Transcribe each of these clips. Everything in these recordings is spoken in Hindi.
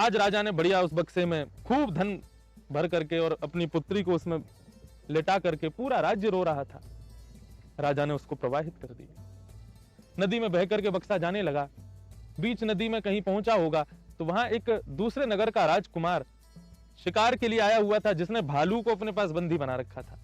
आज राजा ने बढ़िया उस बक्से में खूब धन भर करके और अपनी पुत्री को उसमें लेटा करके, पूरा राज्य रो रहा था। राजा ने उसको प्रवाहित कर दिया। नदी में बह करके बक्सा जाने लगा। बीच नदी में कहीं पहुंचा होगा तो वहां एक दूसरे नगर का राजकुमार शिकार के लिए आया हुआ था, जिसने भालू को अपने पास बंदी बना रखा था।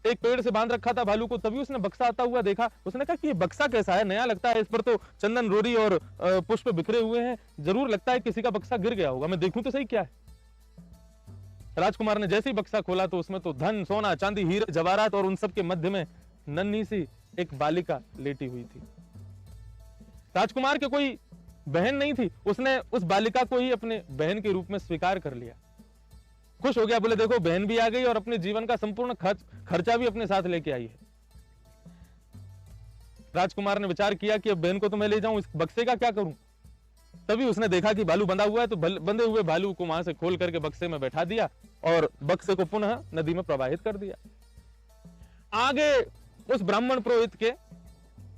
एक पेड़ से बांध रखा था भालू को। तभी उसने बक्सा आता हुआ देखा। उसने कहा कि ये बक्सा कैसा है, नया लगता है, इस पर तो चंदन रोरी और पुष्प बिखरे हुए हैं, जरूर लगता है किसी का बक्सा गिर गया होगा, मैं देखूं तो सही क्या है। राजकुमार ने जैसे ही बक्सा खोला तो उसमें तो धन, सोना, चांदी, हीरे जवाहरात, और उन सब के मध्य में नन्ही सी एक बालिका लेटी हुई थी। राजकुमार के कोई बहन नहीं थी। उसने उस बालिका को ही अपने बहन के रूप में स्वीकार कर लिया। खुश हो गया, बोले देखो बहन भी आ गई और अपने जीवन का संपूर्ण खर्चा भी अपने साथ लेके आई है। राजकुमार ने विचार किया कि अब बहन को तो मैं ले जाऊं, इस बक्से का क्या करूं। तभी उसने देखा कि भालू बंधा हुआ है, तो बंधे हुए भालू को वहां से खोल करके बक्से में बैठा दिया और बक्से को पुनः नदी में प्रवाहित कर दिया। आगे उस ब्राह्मण पुरोहित के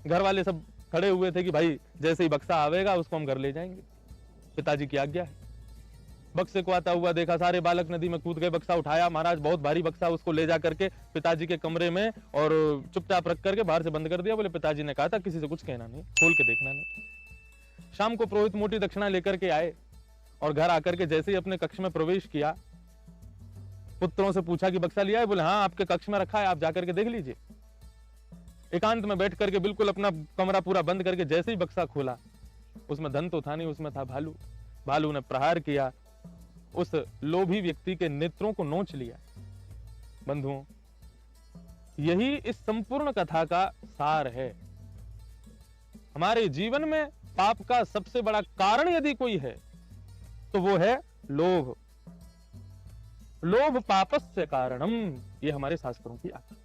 घर वाले सब खड़े हुए थे कि भाई जैसे ही बक्सा आवेगा उसको हम घर ले जाएंगे, पिताजी की आज्ञा है। बक्से को आता हुआ देखा, सारे बालक नदी में कूद गए, बक्सा उठाया। महाराज बहुत भारी बक्सा, उसको ले जा करके पिताजी के कमरे में और चुपचाप रख करके बाहर से बंद कर दिया। बोले पिताजी ने कहा था किसी से कुछ कहना नहीं, खोल के देखना नहीं। शाम को पुरोहित मोटी दक्षिणा लेकर के आए और घर आकर के जैसे ही अपने कक्ष में प्रवेश किया, पुत्रों से पूछा कि बक्सा लिया है। बोले हाँ आपके कक्ष में रखा है, आप जाकर के देख लीजिए। एकांत में बैठ करके बिल्कुल अपना कमरा पूरा बंद करके जैसे ही बक्सा खोला, उसमें धन तो था नहीं, उसमें था भालू। भालू ने प्रहार किया, उस लोभी व्यक्ति के नेत्रों को नोच लिया। बंधुओं, यही इस संपूर्ण कथा का सार है। हमारे जीवन में पाप का सबसे बड़ा कारण यदि कोई है तो वो है लोभ। लोभ पापस्य कारणम, ये हमारे शास्त्रों की आज्ञा।